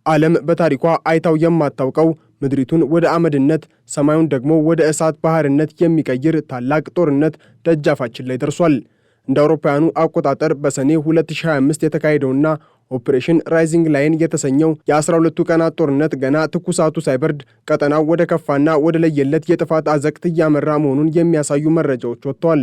ዓለም በታሪኳ አይታው የማታውቀው ምድሪቱን ወደ አመድነት ሰማዩን ደግሞ ወደ እሳት ባህርነት የሚቀይር ታላቅ ጦርነት ደጃፋችን ላይ ደርሷል። እንደ አውሮፓውያኑ አቆጣጠር በሰኔ 2025 የተካሄደውና ኦፕሬሽን ራይዚንግ ላይን የተሰኘው የ12ቱ ቀናት ጦርነት ገና ትኩሳቱ ሳይበርድ ቀጠናው ወደ ከፋና ወደ ለየለት የጥፋት አዘቅት እያመራ መሆኑን የሚያሳዩ መረጃዎች ወጥተዋል።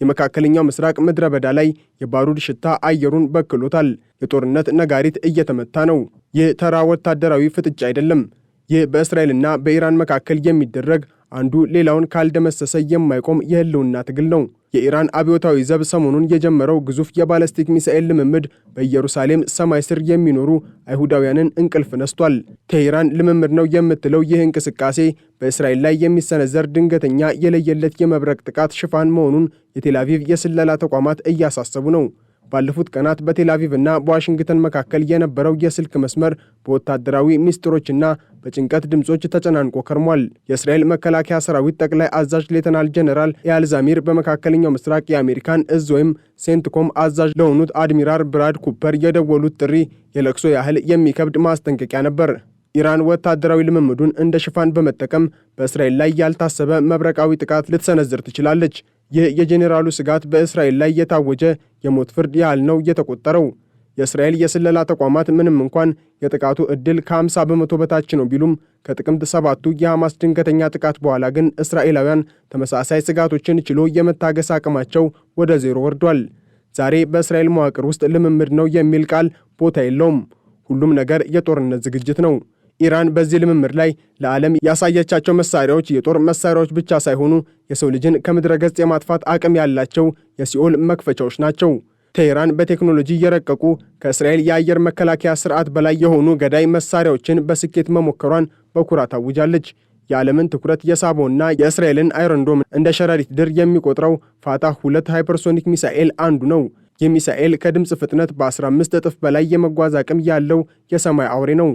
የመካከለኛው ምስራቅ ምድረ በዳ ላይ የባሩድ ሽታ አየሩን በክሎታል። የጦርነት ነጋሪት እየተመታ ነው። ይህ ተራ ወታደራዊ ፍጥጫ አይደለም። ይህ በእስራኤልና በኢራን መካከል የሚደረግ አንዱ ሌላውን ካልደመሰሰ የማይቆም የህልውና ትግል ነው። የኢራን አብዮታዊ ዘብ ሰሞኑን የጀመረው ግዙፍ የባለስቲክ ሚሳኤል ልምምድ በኢየሩሳሌም ሰማይ ስር የሚኖሩ አይሁዳውያንን እንቅልፍ ነስቷል። ቴሄራን ልምምድ ነው የምትለው ይህ እንቅስቃሴ በእስራኤል ላይ የሚሰነዘር ድንገተኛ የለየለት የመብረቅ ጥቃት ሽፋን መሆኑን የቴል አቪቭ የስለላ ተቋማት እያሳሰቡ ነው። ባለፉት ቀናት በቴል አቪቭ እና በዋሽንግተን መካከል የነበረው የስልክ መስመር በወታደራዊ ሚስጥሮችና በጭንቀት ድምጾች ተጨናንቆ ከርሟል። የእስራኤል መከላከያ ሰራዊት ጠቅላይ አዛዥ ሌተናል ጀነራል ኤያል ዛሚር በመካከለኛው ምስራቅ የአሜሪካን እዝ ወይም ሴንትኮም አዛዥ ለሆኑት አድሚራል ብራድ ኩፐር የደወሉት ጥሪ የለቅሶ ያህል የሚከብድ ማስጠንቀቂያ ነበር። ኢራን ወታደራዊ ልምምዱን እንደ ሽፋን በመጠቀም በእስራኤል ላይ ያልታሰበ መብረቃዊ ጥቃት ልትሰነዝር ትችላለች። ይህ የጄኔራሉ ስጋት በእስራኤል ላይ የታወጀ የሞት ፍርድ ያህል ነው የተቆጠረው። የእስራኤል የስለላ ተቋማት ምንም እንኳን የጥቃቱ ዕድል ከ50 በመቶ በታች ነው ቢሉም ከጥቅምት 7ቱ የሐማስ ድንገተኛ ጥቃት በኋላ ግን እስራኤላውያን ተመሳሳይ ስጋቶችን ችሎ የመታገስ አቅማቸው ወደ ዜሮ ወርዷል። ዛሬ በእስራኤል መዋቅር ውስጥ ልምምድ ነው የሚል ቃል ቦታ የለውም። ሁሉም ነገር የጦርነት ዝግጅት ነው። ኢራን በዚህ ልምምድ ላይ ለዓለም ያሳየቻቸው መሳሪያዎች የጦር መሳሪያዎች ብቻ ሳይሆኑ የሰው ልጅን ከምድረ ገጽ የማጥፋት አቅም ያላቸው የሲኦል መክፈቻዎች ናቸው። ቴሄራን በቴክኖሎጂ የረቀቁ ከእስራኤል የአየር መከላከያ ስርዓት በላይ የሆኑ ገዳይ መሳሪያዎችን በስኬት መሞከሯን በኩራት አውጃለች። የዓለምን ትኩረት የሳበውና የእስራኤልን አይረንዶም እንደ ሸረሪት ድር የሚቆጥረው ፋታህ 2 ሃይፐርሶኒክ ሚሳኤል አንዱ ነው። ይህ ሚሳኤል ከድምፅ ፍጥነት በ15 እጥፍ በላይ የመጓዝ አቅም ያለው የሰማይ አውሬ ነው።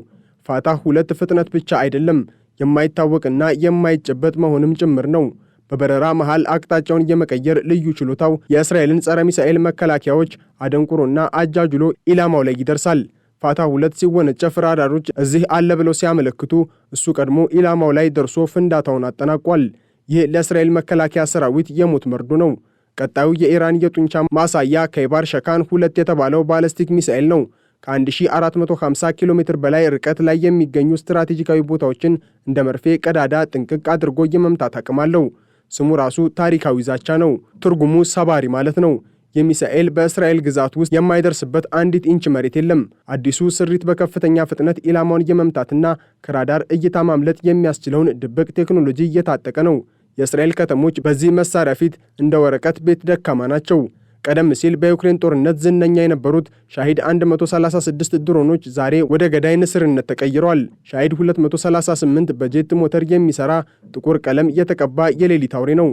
ፋታህ 2 ፍጥነት ብቻ አይደለም፣ የማይታወቅና የማይጨበጥ መሆንም ጭምር ነው። በበረራ መሃል አቅጣጫውን የመቀየር ልዩ ችሎታው የእስራኤልን ጸረ ሚሳኤል መከላከያዎች አደንቁሮና አጃጅሎ ኢላማው ላይ ይደርሳል። ፋታህ 2 ሲወነጨፍ ራዳሮች እዚህ አለ ብለው ሲያመለክቱ እሱ ቀድሞ ኢላማው ላይ ደርሶ ፍንዳታውን አጠናቋል። ይህ ለእስራኤል መከላከያ ሰራዊት የሞት መርዶ ነው። ቀጣዩ የኢራን የጡንቻ ማሳያ ከይባር ሸካን 2 የተባለው ባለስቲክ ሚሳኤል ነው። ከ1450 ኪሎ ሜትር በላይ ርቀት ላይ የሚገኙ ስትራቴጂካዊ ቦታዎችን እንደ መርፌ ቀዳዳ ጥንቅቅ አድርጎ የመምታት አቅም አለው። ስሙ ራሱ ታሪካዊ ዛቻ ነው። ትርጉሙ ሰባሪ ማለት ነው። የሚሳኤል በእስራኤል ግዛት ውስጥ የማይደርስበት አንዲት ኢንች መሬት የለም። አዲሱ ስሪት በከፍተኛ ፍጥነት ኢላማውን የመምታትና ከራዳር እይታ ማምለጥ የሚያስችለውን ድብቅ ቴክኖሎጂ እየታጠቀ ነው። የእስራኤል ከተሞች በዚህ መሳሪያ ፊት እንደ ወረቀት ቤት ደካማ ናቸው። ቀደም ሲል በዩክሬን ጦርነት ዝነኛ የነበሩት ሻሂድ 136 ድሮኖች ዛሬ ወደ ገዳይ ንስርነት ተቀይረዋል። ሻሂድ 238 በጄት ሞተር የሚሰራ ጥቁር ቀለም የተቀባ የሌሊት አውሬ ነው።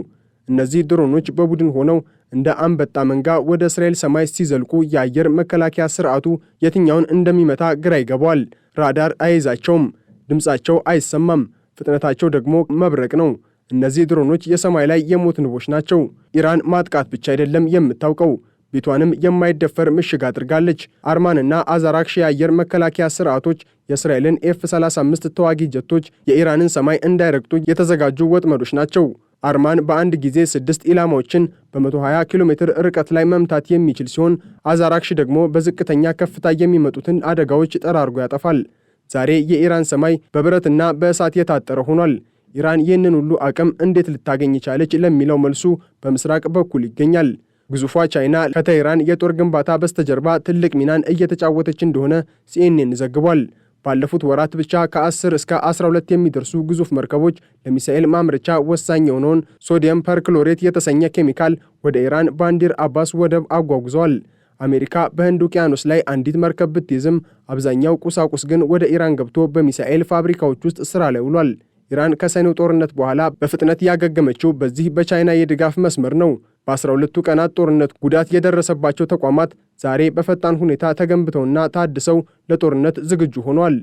እነዚህ ድሮኖች በቡድን ሆነው እንደ አንበጣ መንጋ ወደ እስራኤል ሰማይ ሲዘልቁ የአየር መከላከያ ስርዓቱ የትኛውን እንደሚመታ ግራ ይገባዋል። ራዳር አይዛቸውም፣ ድምፃቸው አይሰማም፣ ፍጥነታቸው ደግሞ መብረቅ ነው። እነዚህ ድሮኖች የሰማይ ላይ የሞት ንቦች ናቸው። ኢራን ማጥቃት ብቻ አይደለም የምታውቀው፣ ቤቷንም የማይደፈር ምሽግ አድርጋለች። አርማንና አዛራክሽ የአየር መከላከያ ስርዓቶች የእስራኤልን ኤፍ-35 ተዋጊ ጀቶች የኢራንን ሰማይ እንዳይረግጡ የተዘጋጁ ወጥመዶች ናቸው። አርማን በአንድ ጊዜ 6 ኢላማዎችን በ120 ኪሎ ሜትር ርቀት ላይ መምታት የሚችል ሲሆን አዛራክሽ ደግሞ በዝቅተኛ ከፍታ የሚመጡትን አደጋዎች ጠራርጎ ያጠፋል። ዛሬ የኢራን ሰማይ በብረትና በእሳት የታጠረ ሆኗል። ኢራን ይህንን ሁሉ አቅም እንዴት ልታገኝ ቻለች ለሚለው መልሱ በምስራቅ በኩል ይገኛል። ግዙፏ ቻይና ከቴሄራን የጦር ግንባታ በስተጀርባ ትልቅ ሚናን እየተጫወተች እንደሆነ ሲኤንኤን ዘግቧል። ባለፉት ወራት ብቻ ከ10 እስከ 12 የሚደርሱ ግዙፍ መርከቦች ለሚሳኤል ማምረቻ ወሳኝ የሆነውን ሶዲየም ፐርክሎሬት የተሰኘ ኬሚካል ወደ ኢራን ባንዲር አባስ ወደብ አጓጉዘዋል። አሜሪካ በህንድ ውቅያኖስ ላይ አንዲት መርከብ ብትይዝም አብዛኛው ቁሳቁስ ግን ወደ ኢራን ገብቶ በሚሳኤል ፋብሪካዎች ውስጥ ስራ ላይ ውሏል። ኢራን ከሰኔው ጦርነት በኋላ በፍጥነት ያገገመችው በዚህ በቻይና የድጋፍ መስመር ነው። በ12ቱ ቀናት ጦርነት ጉዳት የደረሰባቸው ተቋማት ዛሬ በፈጣን ሁኔታ ተገንብተውና ታድሰው ለጦርነት ዝግጁ ሆነዋል።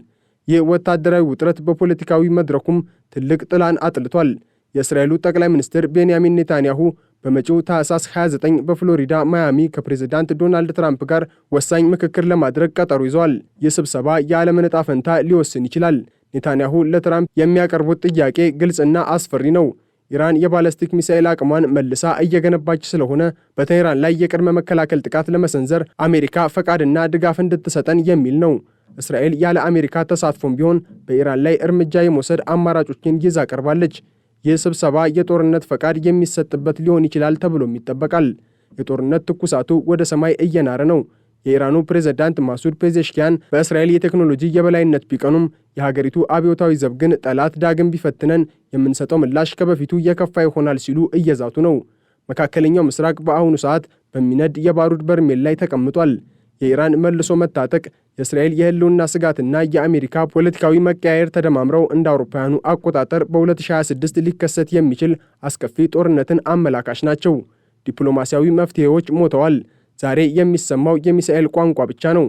ይህ ወታደራዊ ውጥረት በፖለቲካዊ መድረኩም ትልቅ ጥላን አጥልቷል። የእስራኤሉ ጠቅላይ ሚኒስትር ቤንያሚን ኔታንያሁ በመጪው ታህሳስ 29 በፍሎሪዳ ማያሚ ከፕሬዝዳንት ዶናልድ ትራምፕ ጋር ወሳኝ ምክክር ለማድረግ ቀጠሮ ይዘዋል። ይህ ስብሰባ የዓለምን ዕጣ ፈንታ ሊወስን ይችላል። ኔታንያሁ ለትራምፕ የሚያቀርቡት ጥያቄ ግልጽና አስፈሪ ነው። ኢራን የባለስቲክ ሚሳኤል አቅሟን መልሳ እየገነባች ስለሆነ በቴህራን ላይ የቅድመ መከላከል ጥቃት ለመሰንዘር አሜሪካ ፈቃድና ድጋፍ እንድትሰጠን የሚል ነው። እስራኤል ያለ አሜሪካ ተሳትፎም ቢሆን በኢራን ላይ እርምጃ የመውሰድ አማራጮችን ይዛ ቀርባለች። ይህ ስብሰባ የጦርነት ፈቃድ የሚሰጥበት ሊሆን ይችላል ተብሎም ይጠበቃል። የጦርነት ትኩሳቱ ወደ ሰማይ እየናረ ነው። የኢራኑ ፕሬዝዳንት ማሱድ ፔዜሽኪያን በእስራኤል የቴክኖሎጂ የበላይነት ቢቀኑም የሀገሪቱ አብዮታዊ ዘብ ግን ጠላት ዳግም ቢፈትነን የምንሰጠው ምላሽ ከበፊቱ የከፋ ይሆናል ሲሉ እየዛቱ ነው። መካከለኛው ምስራቅ በአሁኑ ሰዓት በሚነድ የባሩድ በርሜል ላይ ተቀምጧል። የኢራን መልሶ መታጠቅ፣ የእስራኤል የህልውና ስጋትና የአሜሪካ ፖለቲካዊ መቀያየር ተደማምረው እንደ አውሮፓውያኑ አቆጣጠር በ2026 ሊከሰት የሚችል አስከፊ ጦርነትን አመላካሽ ናቸው። ዲፕሎማሲያዊ መፍትሄዎች ሞተዋል። ዛሬ የሚሰማው የሚሳኤል ቋንቋ ብቻ ነው።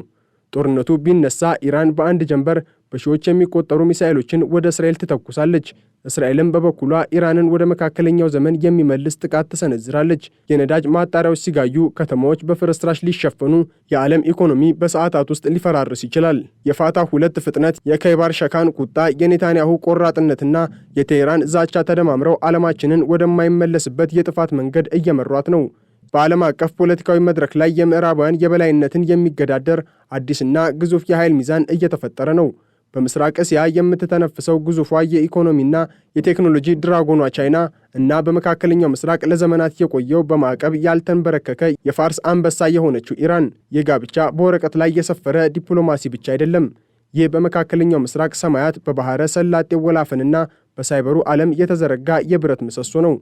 ጦርነቱ ቢነሳ ኢራን በአንድ ጀንበር በሺዎች የሚቆጠሩ ሚሳኤሎችን ወደ እስራኤል ትተኩሳለች። እስራኤልም በበኩሏ ኢራንን ወደ መካከለኛው ዘመን የሚመልስ ጥቃት ትሰነዝራለች። የነዳጅ ማጣሪያዎች ሲጋዩ፣ ከተማዎች በፍርስራሽ ሊሸፈኑ፣ የዓለም ኢኮኖሚ በሰዓታት ውስጥ ሊፈራርስ ይችላል። የፋታህ ሁለት ፍጥነት፣ የከይባር ሸካን ቁጣ፣ የኔታንያሁ ቆራጥነትና የቴህራን ዛቻ ተደማምረው ዓለማችንን ወደማይመለስበት የጥፋት መንገድ እየመሯት ነው። በዓለም አቀፍ ፖለቲካዊ መድረክ ላይ የምዕራባውያን የበላይነትን የሚገዳደር አዲስና ግዙፍ የኃይል ሚዛን እየተፈጠረ ነው። በምስራቅ እስያ የምትተነፍሰው ግዙፏ የኢኮኖሚና የቴክኖሎጂ ድራጎኗ ቻይና እና በመካከለኛው ምስራቅ ለዘመናት የቆየው በማዕቀብ ያልተንበረከከ የፋርስ አንበሳ የሆነችው ኢራን። ይህ ጋብቻ በወረቀት ላይ የሰፈረ ዲፕሎማሲ ብቻ አይደለም። ይህ በመካከለኛው ምስራቅ ሰማያት፣ በባህረ ሰላጤው ወላፈንና በሳይበሩ ዓለም የተዘረጋ የብረት ምሰሶ ነው።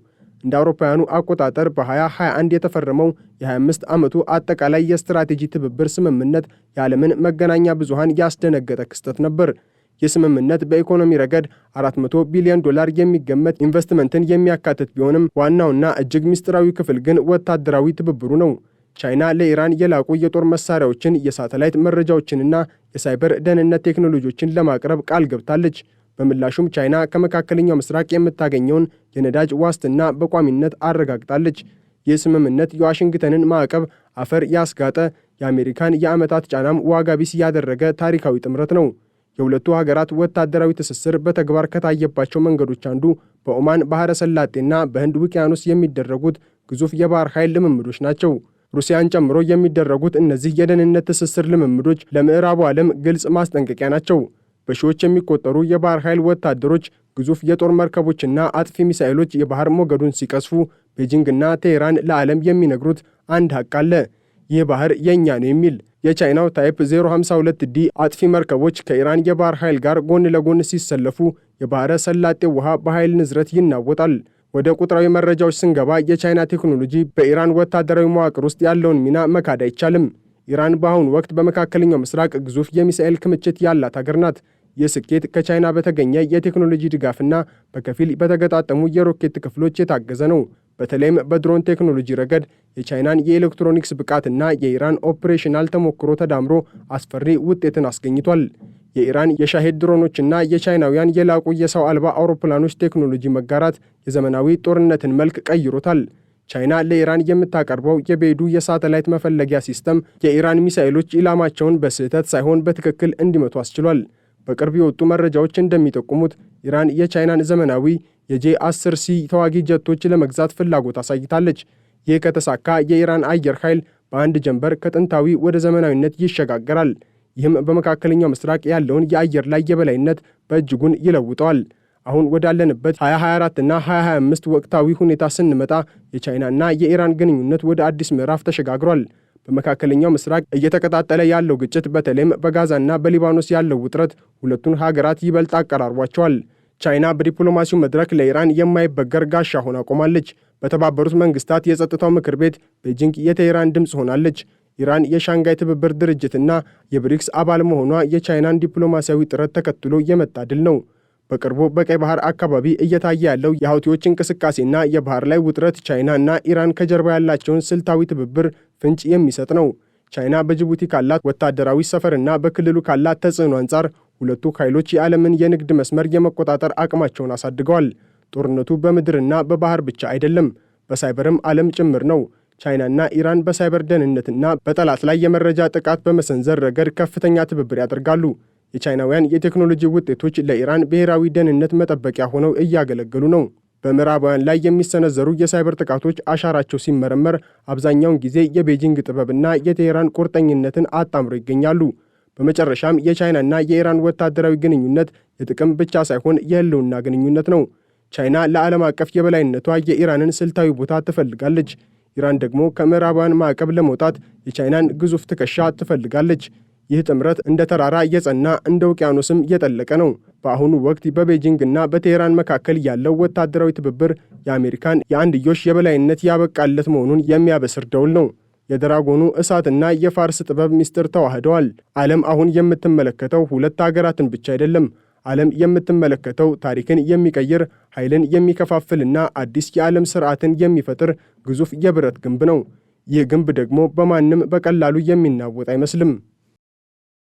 እንደ አውሮፓውያኑ አቆጣጠር በ2021 የተፈረመው የ25 ዓመቱ አጠቃላይ የስትራቴጂ ትብብር ስምምነት የዓለምን መገናኛ ብዙሃን ያስደነገጠ ክስተት ነበር። ይህ ስምምነት በኢኮኖሚ ረገድ $400 ቢሊዮን የሚገመት ኢንቨስትመንትን የሚያካትት ቢሆንም ዋናውና እጅግ ምስጢራዊ ክፍል ግን ወታደራዊ ትብብሩ ነው። ቻይና ለኢራን የላቁ የጦር መሳሪያዎችን፣ የሳተላይት መረጃዎችንና የሳይበር ደህንነት ቴክኖሎጂዎችን ለማቅረብ ቃል ገብታለች። በምላሹም ቻይና ከመካከለኛው ምስራቅ የምታገኘውን የነዳጅ ዋስትና በቋሚነት አረጋግጣለች። ይህ ስምምነት የዋሽንግተንን ማዕቀብ አፈር ያስጋጠ፣ የአሜሪካን የዓመታት ጫናም ዋጋ ቢስ ያደረገ ታሪካዊ ጥምረት ነው። የሁለቱ ሀገራት ወታደራዊ ትስስር በተግባር ከታየባቸው መንገዶች አንዱ በኦማን ባህረ ሰላጤና በህንድ ውቅያኖስ የሚደረጉት ግዙፍ የባህር ኃይል ልምምዶች ናቸው። ሩሲያን ጨምሮ የሚደረጉት እነዚህ የደህንነት ትስስር ልምምዶች ለምዕራቡ ዓለም ግልጽ ማስጠንቀቂያ ናቸው። በሺዎች የሚቆጠሩ የባህር ኃይል ወታደሮች፣ ግዙፍ የጦር መርከቦችና አጥፊ ሚሳኤሎች የባህር ሞገዱን ሲቀስፉ ቤጂንግና ቴህራን ለዓለም የሚነግሩት አንድ ሀቅ አለ። ይህ ባህር የእኛ ነው የሚል። የቻይናው ታይፕ 052D አጥፊ መርከቦች ከኢራን የባህር ኃይል ጋር ጎን ለጎን ሲሰለፉ የባህረ ሰላጤው ውሃ በኃይል ንዝረት ይናወጣል። ወደ ቁጥራዊ መረጃዎች ስንገባ የቻይና ቴክኖሎጂ በኢራን ወታደራዊ መዋቅር ውስጥ ያለውን ሚና መካድ አይቻልም። ኢራን በአሁኑ ወቅት በመካከለኛው ምስራቅ ግዙፍ የሚሳኤል ክምችት ያላት ሀገር ናት። ይህ ስኬት ከቻይና በተገኘ የቴክኖሎጂ ድጋፍና በከፊል በተገጣጠሙ የሮኬት ክፍሎች የታገዘ ነው። በተለይም በድሮን ቴክኖሎጂ ረገድ የቻይናን የኤሌክትሮኒክስ ብቃትና የኢራን ኦፕሬሽናል ተሞክሮ ተዳምሮ አስፈሪ ውጤትን አስገኝቷል። የኢራን የሻሄድ ድሮኖችና የቻይናውያን የላቁ የሰው አልባ አውሮፕላኖች ቴክኖሎጂ መጋራት የዘመናዊ ጦርነትን መልክ ቀይሮታል። ቻይና ለኢራን የምታቀርበው የቤይዱ የሳተላይት መፈለጊያ ሲስተም የኢራን ሚሳኤሎች ኢላማቸውን በስህተት ሳይሆን በትክክል እንዲመቱ አስችሏል። በቅርብ የወጡ መረጃዎች እንደሚጠቁሙት ኢራን የቻይናን ዘመናዊ የጄ10C ተዋጊ ጀቶች ለመግዛት ፍላጎት አሳይታለች። ይህ ከተሳካ የኢራን አየር ኃይል በአንድ ጀንበር ከጥንታዊ ወደ ዘመናዊነት ይሸጋገራል። ይህም በመካከለኛው ምስራቅ ያለውን የአየር ላይ የበላይነት በእጅጉን ይለውጠዋል። አሁን ወዳለንበት 2024 እና 2025 ወቅታዊ ሁኔታ ስንመጣ የቻይናና የኢራን ግንኙነት ወደ አዲስ ምዕራፍ ተሸጋግሯል። በመካከለኛው ምስራቅ እየተቀጣጠለ ያለው ግጭት፣ በተለይም በጋዛና በሊባኖስ ያለው ውጥረት ሁለቱን ሀገራት ይበልጥ አቀራርቧቸዋል። ቻይና በዲፕሎማሲው መድረክ ለኢራን የማይበገር ጋሻ ሆና ቆማለች። በተባበሩት መንግስታት የጸጥታው ምክር ቤት ቤጂንግ የቴህራን ድምፅ ሆናለች። ኢራን የሻንጋይ ትብብር ድርጅትና የብሪክስ አባል መሆኗ የቻይናን ዲፕሎማሲያዊ ጥረት ተከትሎ የመጣ ድል ነው። በቅርቡ በቀይ ባህር አካባቢ እየታየ ያለው የሁቲዎች እንቅስቃሴና የባህር ላይ ውጥረት ቻይና እና ኢራን ከጀርባ ያላቸውን ስልታዊ ትብብር ፍንጭ የሚሰጥ ነው። ቻይና በጅቡቲ ካላት ወታደራዊ ሰፈርና በክልሉ ካላት ተጽዕኖ አንጻር ሁለቱ ኃይሎች የዓለምን የንግድ መስመር የመቆጣጠር አቅማቸውን አሳድገዋል። ጦርነቱ በምድርና በባህር ብቻ አይደለም። በሳይበርም ዓለም ጭምር ነው። ቻይናና ኢራን በሳይበር ደህንነትና በጠላት ላይ የመረጃ ጥቃት በመሰንዘር ረገድ ከፍተኛ ትብብር ያደርጋሉ። የቻይናውያን የቴክኖሎጂ ውጤቶች ለኢራን ብሔራዊ ደህንነት መጠበቂያ ሆነው እያገለገሉ ነው። በምዕራባውያን ላይ የሚሰነዘሩ የሳይበር ጥቃቶች አሻራቸው ሲመረመር አብዛኛውን ጊዜ የቤጂንግ ጥበብና የቴሄራን ቁርጠኝነትን አጣምረው ይገኛሉ። በመጨረሻም የቻይናና የኢራን ወታደራዊ ግንኙነት የጥቅም ብቻ ሳይሆን የህልውና ግንኙነት ነው። ቻይና ለዓለም አቀፍ የበላይነቷ የኢራንን ስልታዊ ቦታ ትፈልጋለች። ኢራን ደግሞ ከምዕራባውያን ማዕቀብ ለመውጣት የቻይናን ግዙፍ ትከሻ ትፈልጋለች። ይህ ጥምረት እንደ ተራራ የጸና እንደ ውቅያኖስም የጠለቀ ነው። በአሁኑ ወቅት በቤጂንግና በቴሄራን መካከል ያለው ወታደራዊ ትብብር የአሜሪካን የአንድዮሽ የበላይነት ያበቃለት መሆኑን የሚያበስር ደውል ነው። የድራጎኑ እሳትና የፋርስ ጥበብ ምስጢር ተዋህደዋል። ዓለም አሁን የምትመለከተው ሁለት ሀገራትን ብቻ አይደለም። ዓለም የምትመለከተው ታሪክን የሚቀይር ኃይልን የሚከፋፍልና አዲስ የዓለም ስርዓትን የሚፈጥር ግዙፍ የብረት ግንብ ነው። ይህ ግንብ ደግሞ በማንም በቀላሉ የሚናወጥ አይመስልም።